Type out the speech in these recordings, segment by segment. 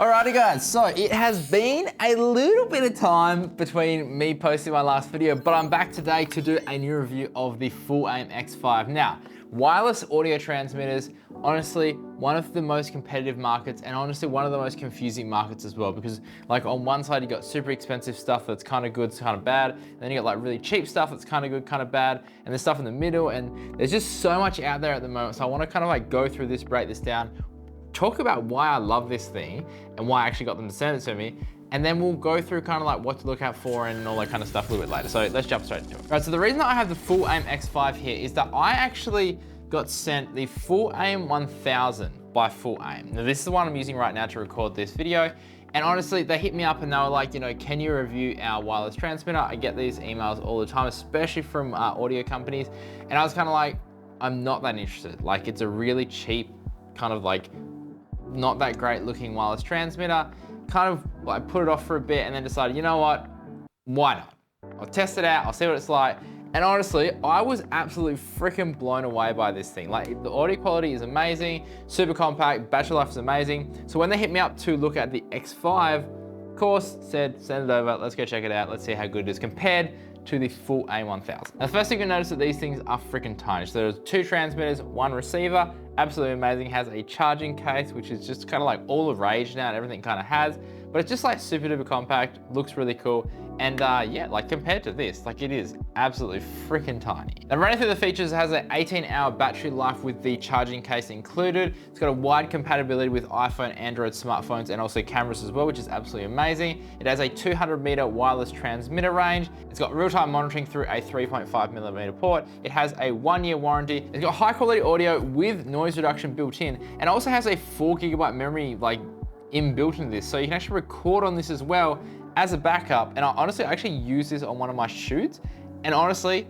Alrighty guys, so it has been a little bit of time between me posting my last video, but I'm back today to do a new review of the FulAim X5. Now, wireless audio transmitters, honestly, one of the most competitive markets and honestly one of the most confusing markets as well, because like on one side you got super expensive stuff that's kind of good, kind of bad, and then you got like really cheap stuff that's kind of good, kind of bad, and there's stuff in the middle, and there's just so much out there at the moment. So I want to kind of like go through this, break this down, talk about why I love this thing and why I actually got them to send it to me. And then we'll go through kind of like what to look out for and all that kind of stuff a little bit later. So let's jump straight into it. All right, so the reason that I have the FulAim X5 here is that I actually got sent the FulAim 1000 by FulAim. Now this is the one I'm using right now to record this video. And honestly, they hit me up and they were like, you know, can you review our wireless transmitter? I get these emails all the time, especially from audio companies. And I was kind of like, I'm not that interested. Like it's a really cheap kind of like, not that great looking wireless transmitter. Kind of like put it off for a bit and then decided, you know what, why not? I'll test it out, I'll see what it's like. And honestly, I was absolutely freaking blown away by this thing. Like the audio quality is amazing, super compact, battery life is amazing. So when they hit me up to look at the X5, of course, said, send it over, let's go check it out. Let's see how good it is compared to the FulAim 1000. Now, the first thing you'll notice that these things are freaking tiny. So there's 2 transmitters, 1 receiver, absolutely amazing. Has a charging case, which is just kind of like all the rage now and everything kind of has, but it's just like super duper compact, looks really cool. And yeah, like compared to this, like it is absolutely freaking tiny. Now running through the features, it has an 18-hour battery life with the charging case included. It's got a wide compatibility with iPhone, Android smartphones, and also cameras as well, which is absolutely amazing. It has a 200-meter wireless transmitter range. It's got real-time monitoring through a 3.5mm port. It has a 1-year warranty. It's got high-quality audio with noise reduction built in, and also has a 4GB memory like inbuilt into this, so you can actually record on this as well as a backup. And I actually use this on one of my shoots, and honestly,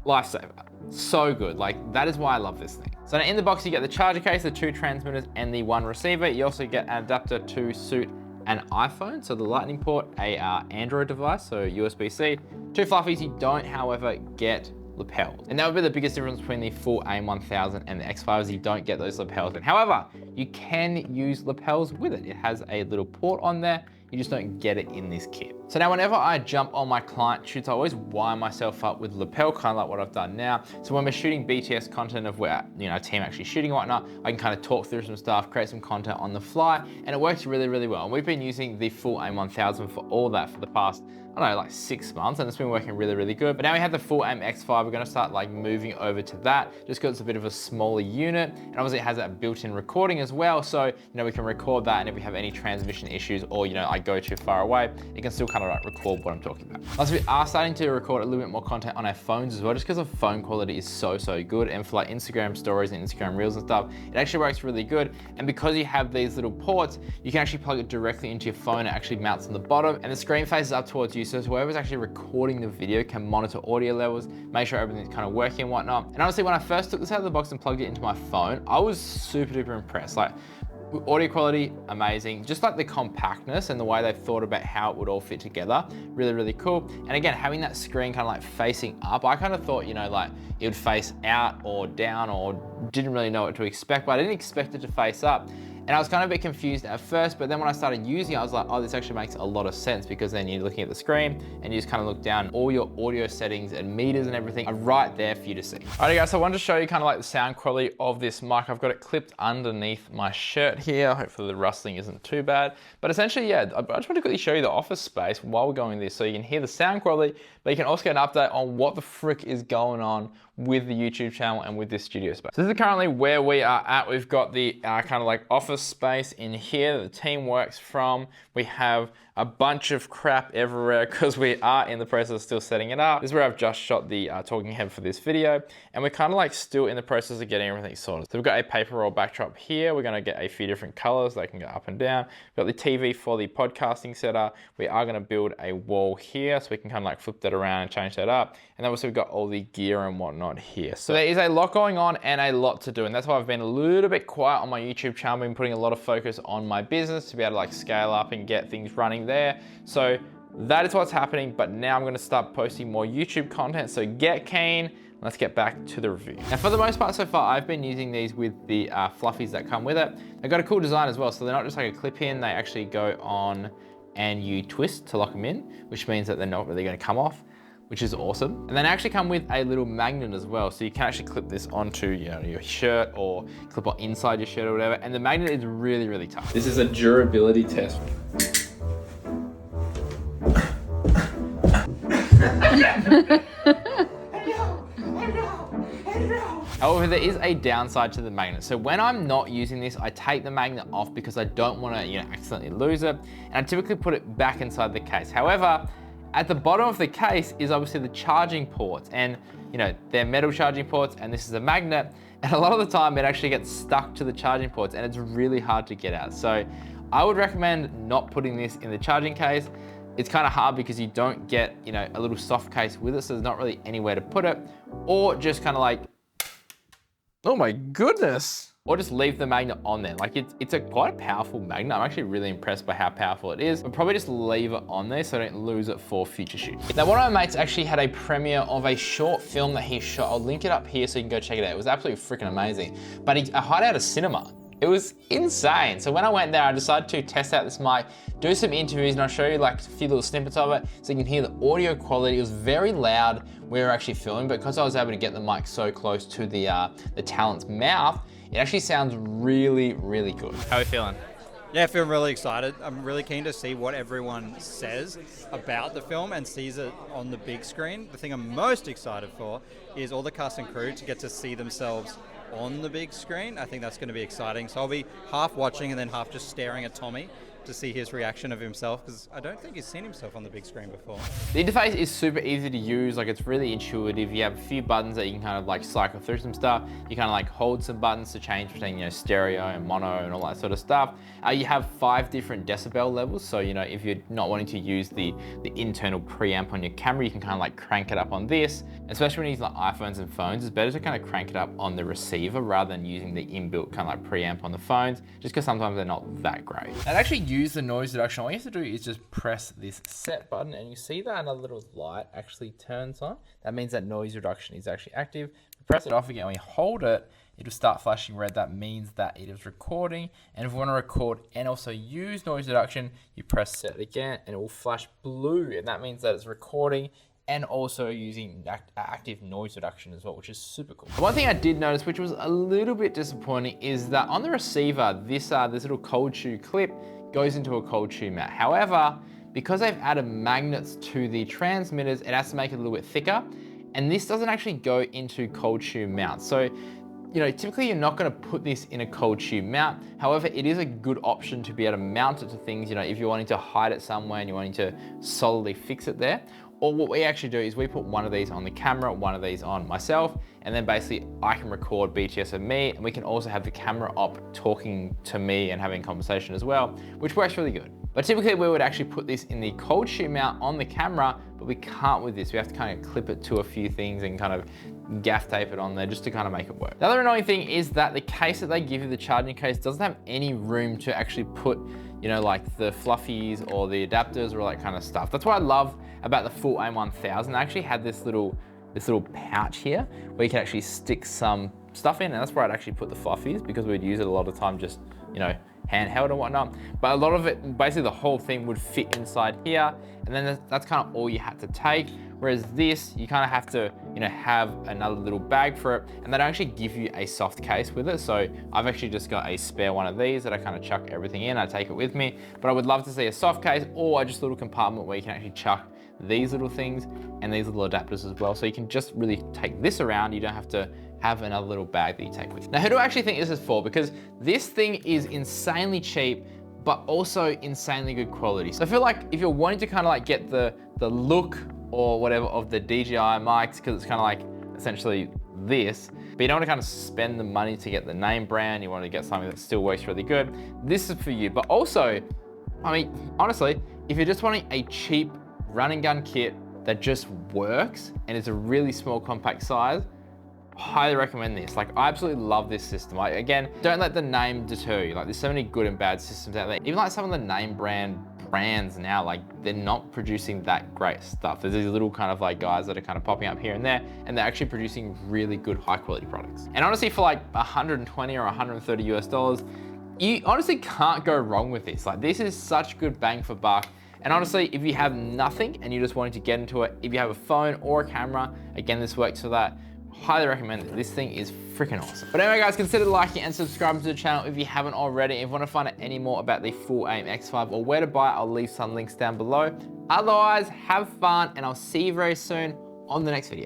lifesaver. So good, like that is why I love this thing. So now in the box you get the charger case, the 2 transmitters, and the 1 receiver. You also get an adapter to suit an iPhone, so the lightning port, a Android device, so USB-C. 2 fluffies. You don't, however, get lapels. And that would be the biggest difference between the FulAim 1000 and the X5 is you don't get those lapels in. However, you can use lapels with it. It has a little port on there. You just don't get it in this kit. So now whenever I jump on my client shoots, I always wire myself up with lapel, kind of like what I've done now. So when we're shooting BTS content of where, you know, a team actually shooting and whatnot, I can kind of talk through some stuff, create some content on the fly, and it works really, really well. And we've been using the FulAim 1000 for all that for the past, I don't know, like 6 months, and it's been working really, really good. But now we have the FulAim X5, we're gonna start like moving over to that, just because it's a bit of a smaller unit, and obviously it has that built-in recording as well, so, you know, we can record that, and if we have any transmission issues, or, you know, I go too far away, it can still kind of like record what I'm talking about. Plus, we are starting to record a little bit more content on our phones as well, just because the phone quality is so, so good, and for like Instagram stories and Instagram reels and stuff, it actually works really good, and because you have these little ports, you can actually plug it directly into your phone. It actually mounts on the bottom, and the screen faces up towards you, so whoever's actually recording the video can monitor audio levels, make sure everything's kind of working and whatnot. And honestly, when I first took this out of the box and plugged it into my phone, I was super duper impressed. Like, audio quality, amazing. Just like the compactness and the way they've thought about how it would all fit together, really, really cool. And again, having that screen kind of like facing up, I kind of thought, you know, like it would face out or down, or didn't really know what to expect, but I didn't expect it to face up. And I was kind of a bit confused at first, but then when I started using it, I was like, oh, this actually makes a lot of sense, because then you're looking at the screen and you just kind of look down, all your audio settings and meters and everything are right there for you to see. Alright guys, so I wanted to show you kind of like the sound quality of this mic. I've got it clipped underneath my shirt here. Hopefully the rustling isn't too bad. But essentially, yeah, I just want to quickly show you the office space while we're going this, so you can hear the sound quality, but you can also get an update on what the frick is going on with the YouTube channel and with this studio space. So this is currently where we are at. We've got the kind of like office space in here that the team works from. We have a bunch of crap everywhere because we are in the process of still setting it up. This is where I've just shot the talking head for this video, and we're kind of like still in the process of getting everything sorted. So we've got a paper roll backdrop here. We're gonna get a few different colors. They can go up and down. We've got the TV for the podcasting setup. We are gonna build a wall here so we can kind of like flip that around and change that up. And then also we've got all the gear and whatnot here. So there is a lot going on and a lot to do. And that's why I've been a little bit quiet on my YouTube channel. I've been putting a lot of focus on my business to be able to like scale up and get things running there. So that is what's happening, but now I'm gonna start posting more YouTube content, so get keen. Let's get back to the review. Now, for the most part so far, I've been using these with the fluffies that come with it. They've got a cool design as well, so they're not just like a clip in, they actually go on and you twist to lock them in, which means that they're not really gonna come off, which is awesome. And then actually come with a little magnet as well, so you can actually clip this onto your shirt or clip on inside your shirt or whatever, and the magnet is really, really tough. This is a durability test. However, there is a downside to the magnet. So when I'm not using this, I take the magnet off because I don't want to accidentally lose it. And I typically put it back inside the case. However, at the bottom of the case is obviously the charging ports, and they're metal charging ports, and this is a magnet. And a lot of the time it actually gets stuck to the charging ports and it's really hard to get out. So I would recommend not putting this in the charging case. It's kind of hard because you don't get, a little soft case with it, so there's not really anywhere to put it, or just kind of like, oh my goodness. Or just leave the magnet on there. Like it's quite a powerful magnet. I'm actually really impressed by how powerful it is. But probably just leave it on there so I don't lose it for future shoots. Now, one of my mates actually had a premiere of a short film that he shot. I'll link it up here so you can go check it out. It was absolutely freaking amazing. But I hired out a cinema. It was insane. So when I went there, I decided to test out this mic, do some interviews, and I'll show you like a few little snippets of it so you can hear the audio quality. It was very loud when we were actually filming, but because I was able to get the mic so close to the talent's mouth, it actually sounds really, really good. How are you feeling? Yeah, I feel really excited. I'm really keen to see what everyone says about the film and sees it on the big screen. The thing I'm most excited for is all the cast and crew to get to see themselves on the big screen. I think that's going to be exciting. So I'll be half watching and then half just staring at Tommy to see his reaction of himself, because I don't think he's seen himself on the big screen before. The interface is super easy to use. Like, it's really intuitive. You have a few buttons that you can kind of like cycle through some stuff. You kind of like hold some buttons to change between stereo and mono and all that sort of stuff. You have 5 different decibel levels. So if you're not wanting to use the internal preamp on your camera, you can kind of like crank it up on this. Especially when you use like iPhones and phones, it's better to kind of crank it up on the receiver rather than using the inbuilt kind of like preamp on the phones, just because sometimes they're not that great. And actually use the noise reduction. All you have to do is just press this set button, and you see that another little light actually turns on. That means that noise reduction is actually active. Press it off again. When you hold it, it'll start flashing red. That means that it is recording. And if you want to record and also use noise reduction, you press set again and it will flash blue. And that means that it's recording and also using active noise reduction as well, which is super cool. One thing I did notice, which was a little bit disappointing, is that on the receiver, this little cold shoe clip goes into a cold shoe mount. However, because they've added magnets to the transmitters, it has to make it a little bit thicker, and this doesn't actually go into cold shoe mounts. So, typically you're not gonna put this in a cold shoe mount. However, it is a good option to be able to mount it to things, if you're wanting to hide it somewhere and you're wanting to solidly fix it there. Or what we actually do is we put one of these on the camera, one of these on myself, and then basically I can record BTS of me, and we can also have the camera op talking to me and having a conversation as well, which works really good. But typically we would actually put this in the cold shoe mount on the camera, but we can't with this. We have to kind of clip it to a few things and kind of gaff tape it on there just to kind of make it work. The other annoying thing is that the case that they give you, the charging case, doesn't have any room to actually put like the fluffies or the adapters or all that kind of stuff. That's what I love about the FulAim 1000. I actually had this little pouch here where you can actually stick some stuff in, and that's where I'd actually put the fluffies, because we'd use it a lot of time just, handheld and whatnot. But a lot of it, basically the whole thing would fit inside here, and then that's kind of all you had to take. Whereas this, you kind of have to, have another little bag for it, and they don't actually give you a soft case with it. So I've actually just got a spare one of these that I kind of chuck everything in. I take it with me, but I would love to see a soft case or just a little compartment where you can actually chuck these little things and these little adapters as well. So you can just really take this around. You don't have to have another little bag that you take with you. Now, who do I actually think this is for? Because this thing is insanely cheap, but also insanely good quality. So I feel like if you're wanting to kind of like get the look or whatever of the DJI mics, because it's kind of like essentially this, but you don't want to kind of spend the money to get the name brand, you want to get something that still works really good, this is for you. But also, I mean, honestly, if you're just wanting a cheap run and gun kit that just works and it's a really small compact size, highly recommend this. Like, I absolutely love this system. Again, don't let the name deter you. Like, there's so many good and bad systems out there. Even like some of the name brand brands now, like they're not producing that great stuff. There's these little kind of like guys that are kind of popping up here and there, and they're actually producing really good high quality products. And honestly, for like 120 or 130 US dollars, you honestly can't go wrong with this. Like this is such good bang for buck. And honestly, if you have nothing and you're just wanting to get into it, if you have a phone or a camera, again, this works for that. Highly recommend it. This thing is freaking awesome. But anyway, guys, consider liking and subscribing to the channel if you haven't already. If you want to find out any more about the FulAim X5 or where to buy it, I'll leave some links down below. Otherwise, have fun, and I'll see you very soon on the next video.